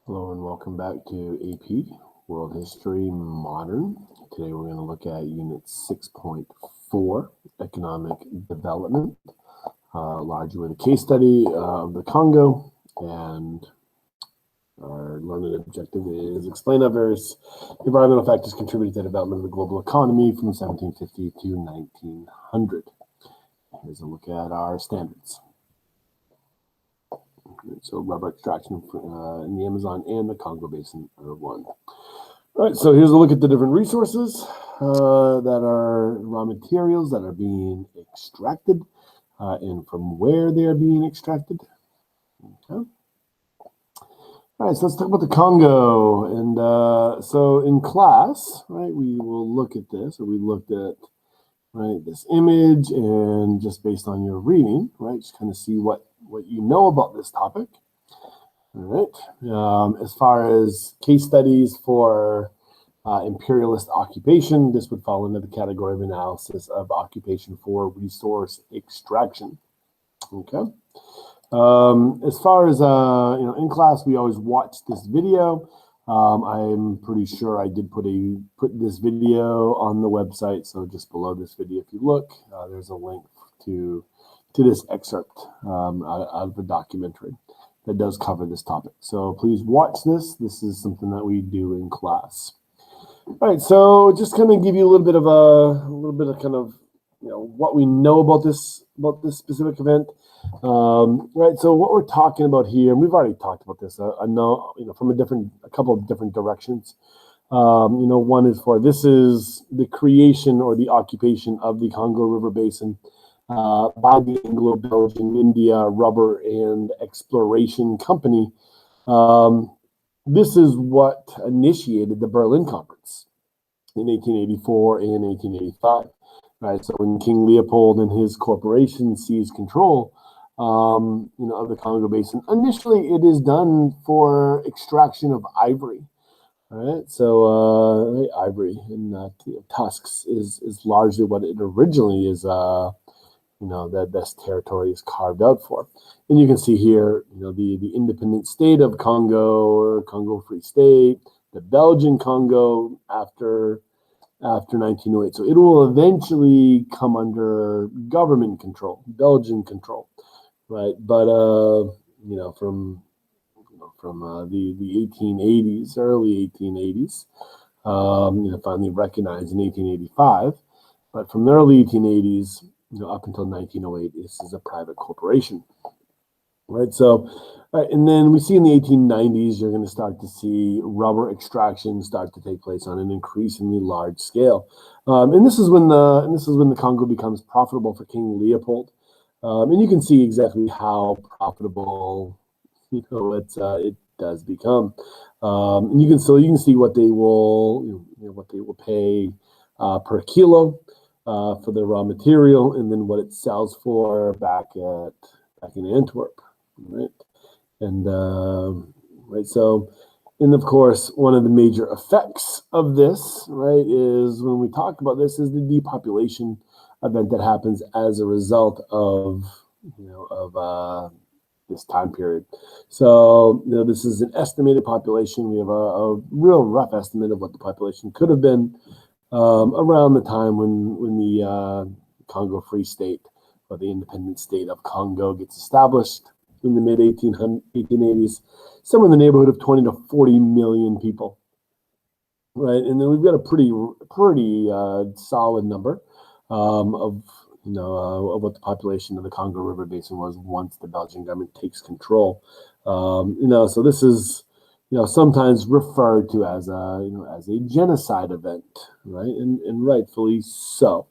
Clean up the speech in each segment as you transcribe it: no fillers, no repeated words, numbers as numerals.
Hello and welcome back to AP World History Modern. Today we're going to look at Unit 6.4, Economic Development, largely with a case study of the Congo, and our learning objective is explain how various environmental factors contributed to the development of the global economy from 1750 to 1900. Here's a look at our standards. So rubber extraction in the Amazon and the Congo Basin are one. All right, so here's a look at the different resources that are raw materials that are being extracted and from where they are being extracted. Okay. All right, so let's talk about the Congo. And so in class, right, we will look at this, or we looked at this image, and just based on your reading, right, just kind of see what you know about this topic. All right. As far as case studies for imperialist occupation, this would fall into the category of analysis of occupation for resource extraction. Okay. As far as in class, we always watch this video. I'm pretty sure I did put this video on the website. So just below this video, if you look, there's a link to this excerpt out of a documentary that does cover this topic. So please watch this. This is something that we do in class. All right, so just kind of give you a little bit of kind of what we know about this specific event. Right, so what we're talking about here, and we've already talked about this, I know, from a couple of different directions. One is this is the creation or the occupation of the Congo River Basin by the Anglo-Belgian India Rubber and Exploration Company. This is what initiated the Berlin Conference in 1884 and 1885. Right, so when King Leopold and his corporation seized control, of the Congo Basin, initially it is done for extraction of ivory. All right, so ivory and tusks is largely what it originally is. That this territory is carved out for. And you can see here, the independent state of Congo or Congo Free State, the Belgian Congo after 1908. So it will eventually come under government control, Belgian control, right? But from the 1880s, early 1880s, finally recognized in 1885. But from the early 1880s, up until 1908, this is a private corporation, right? So, and then we see in the 1890s, you're going to start to see rubber extraction start to take place on an increasingly large scale, and this is when the Congo becomes profitable for King Leopold, and you can see exactly how profitable it does become, and you can see what they will pay per kilo. For the raw material, and then what it sells for back in Antwerp, right? And right, so, and of course, one of the major effects of this, right, is when we talk about this, is the depopulation event that happens as a result of this time period. So, this is an estimated population. We have a real rough estimate of what the population could have been. Around the time when the Congo Free State, or the independent state of Congo, gets established in the mid 1880s, somewhere in the neighborhood of 20 to 40 million people, right? And then we've got a pretty solid number of what the population of the Congo River Basin was once the Belgian government takes control. So this is sometimes referred to as a genocide event, right? And rightfully so.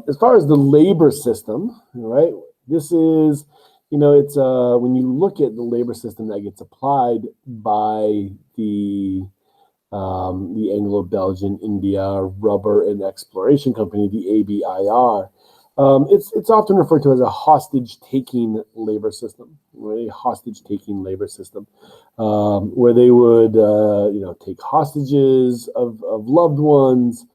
As far as the labor system, right? This is, it's when you look at the labor system that gets applied by the Anglo-Belgian India Rubber and Exploration Company, the ABIR. It's often referred to as a hostage-taking labor system, right? A hostage-taking labor system, where they would, take hostages of loved ones.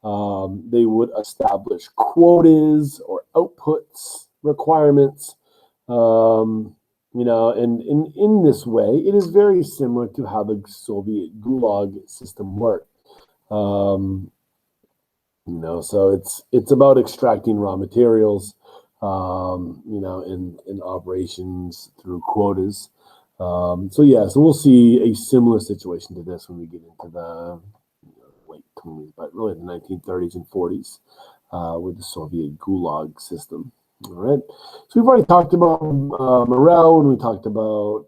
They would establish quotas or outputs requirements, And in this way, it is very similar to how the Soviet Gulag system worked. Um, so it's about extracting raw materials, in operations through quotas. So we'll see a similar situation to this when we get into the late 20s, but really the 1930s and 40s with the Soviet Gulag system. All right. So we've already talked about morale when we talked about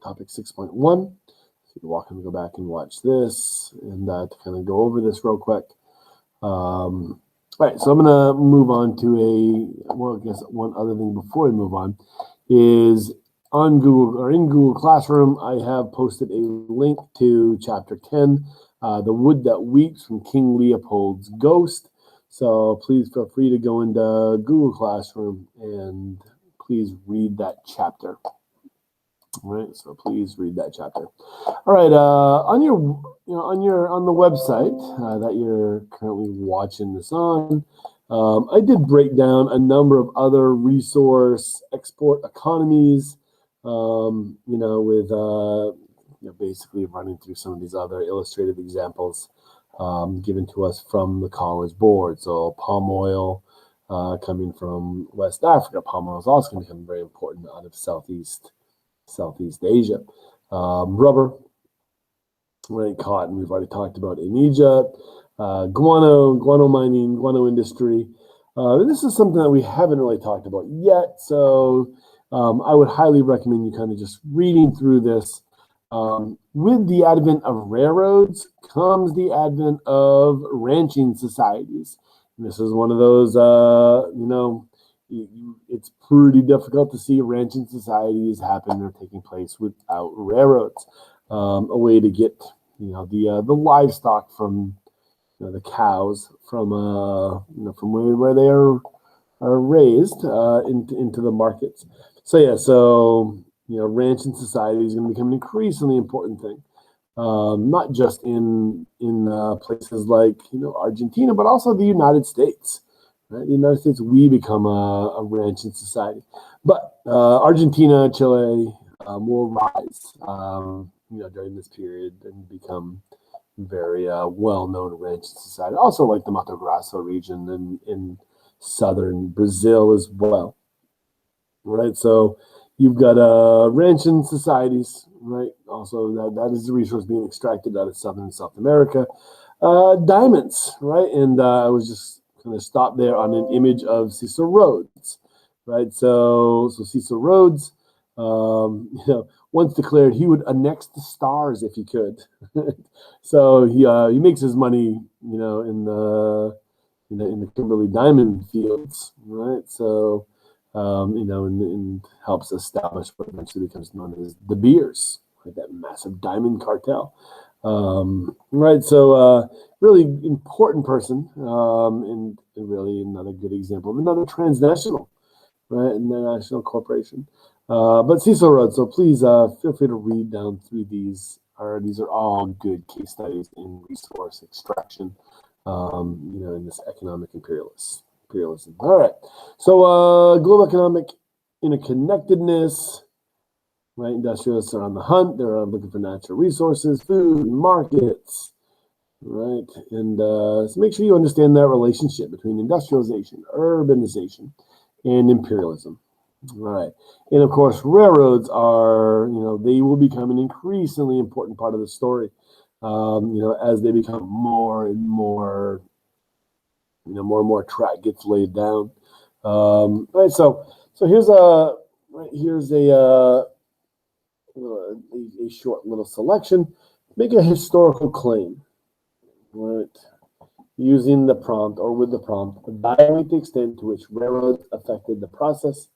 topic 6.1. So you're welcome to go back and watch this and to kind of go over this real quick. All right, so I'm going to move on to I guess one other thing before we move on is on Google or in Google Classroom, I have posted a link to chapter 10, The Wood That Weeps from King Leopold's Ghost. So please feel free to go into Google Classroom and please read that chapter. All right, so please read that chapter. All right, on the website that you're currently watching this on, I did break down a number of other resource export economies. With basically running through some of these other illustrative examples given to us from the College Board. So palm oil coming from West Africa. Palm oil is also going to become very important out of Southeast Asia. Rubber, right? Cotton, we've already talked about in Egypt. Guano mining, guano industry. This is something that we haven't really talked about yet, so I would highly recommend you kind of just reading through this. With the advent of railroads comes the advent of ranching societies. And this is one of those, it's pretty difficult to see ranching societies happen or taking place without railroads. A way to get, the livestock from the cows from where they are raised into the markets. So ranching society is going to become an increasingly important thing, not just in places like Argentina, but also the United States. Right? The United States, we become a ranching society, but Argentina, Chile will rise, during this period and become very well-known ranching society. Also, like the Mato Grosso region in southern Brazil as well. Right, so you've got ranching societies, right? Also, that is the resource being extracted out of Southern and South America. Diamonds, right? And I was just going to stop there on an image of Cecil Rhodes, right? So Cecil Rhodes, once declared he would annex the stars if he could. So he makes his money, in the Kimberley diamond fields, right? So. And helps establish what eventually becomes known as De Beers, right? That massive diamond cartel. Right, so really important person, and really another good example of another transnational, right, international corporation. But Cecil Rhodes, so please feel free to read down through these. These are all good case studies in resource extraction, in this economic imperialism. All right. So global economic interconnectedness, right? Industrialists are on the hunt. They're looking for natural resources, food, markets, right? And so make sure you understand that relationship between industrialization, urbanization, and imperialism. All right. And of course, railroads are, they will become an increasingly important part of the story, as they become more and more more and more track gets laid down. Right. So here's a short little selection. Make a historical claim. Right. Using the prompt or with the prompt, evaluate the extent to which railroads affected the process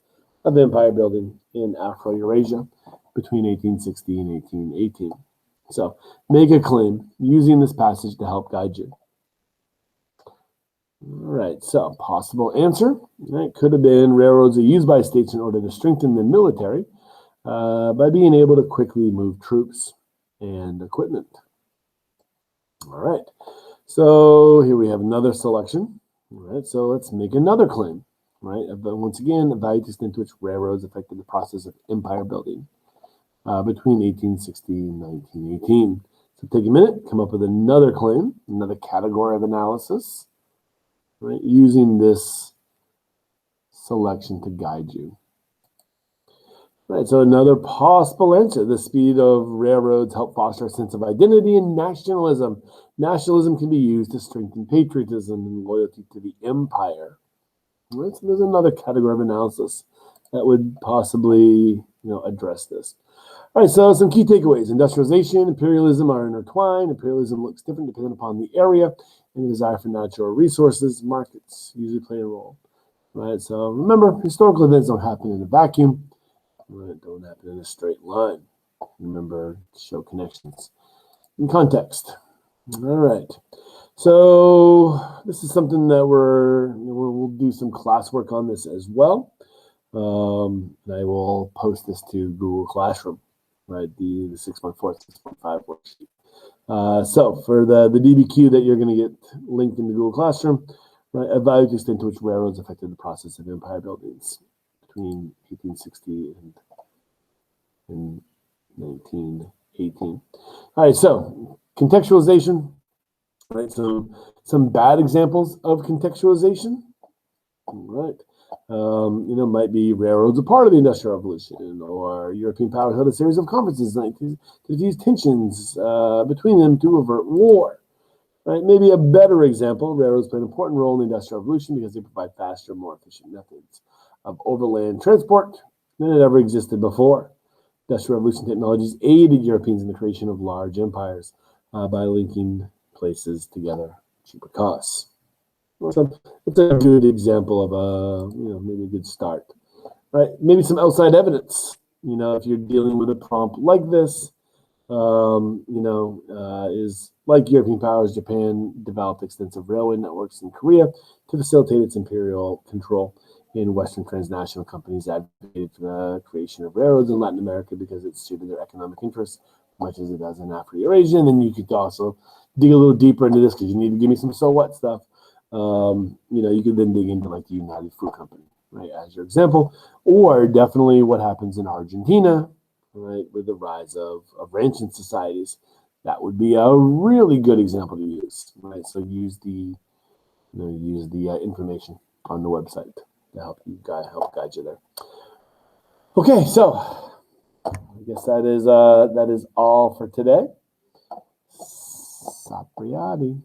of empire building in Afro-Eurasia between 1860 and 1818. So make a claim using this passage to help guide you. All right, so possible answer, right, could have been railroads are used by states in order to strengthen the military by being able to quickly move troops and equipment. All right, so here we have another selection. All right, so let's make another claim. right? But once again, evaluate the extent to which railroads affected the process of empire building between 1860 and 1918. So take a minute, come up with another claim, another category of analysis, right? Using this selection to guide you. Right, so another possible answer: the speed of railroads helped foster a sense of identity and nationalism. Nationalism can be used to strengthen patriotism and loyalty to the empire. Right, so there's another category of analysis that would possibly, address this. All right, so some key takeaways: industrialization, imperialism are intertwined. Imperialism looks different depending upon the area, and the desire for natural resources. Markets usually play a role. Right, so remember, historical events don't happen in a vacuum. Right, don't happen in a straight line. Remember, show connections in context. All right. So this is something that we'll do some classwork on this as well. And I will post this to Google Classroom, right? The 6.4, 6.5 worksheet. So for the DBQ that you're going to get linked in the Google Classroom, right, evaluate the extent to which railroads affected the process of empire buildings between 1860 and 1918. All right, so contextualization. Right, so some bad examples of contextualization. All right, might be railroads a part of the Industrial Revolution, or European powers held a series of conferences to diffuse tensions between them to avert war. Right, maybe a better example: railroads play an important role in the Industrial Revolution because they provide faster, more efficient methods of overland transport than had ever existed before. Industrial Revolution technologies aided Europeans in the creation of large empires by linking places together, cheaper costs. So it's a good example of maybe a good start. Right? Maybe some outside evidence. If you're dealing with a prompt like this, is like European powers, Japan developed extensive railway networks in Korea to facilitate its imperial control. In Western transnational companies advocated for the creation of railroads in Latin America because it suited their economic interests as much as it does in Afro-Eurasia. And then you could also dig a little deeper into this because you need to give me some so what stuff. You could then dig into like the United Fruit Company, right, as your example, or definitely what happens in Argentina, right, with the rise of ranching societies. That would be a really good example to use, right? So use the information on the website to help guide you there. Okay, so I guess that is all for today. Sapriati.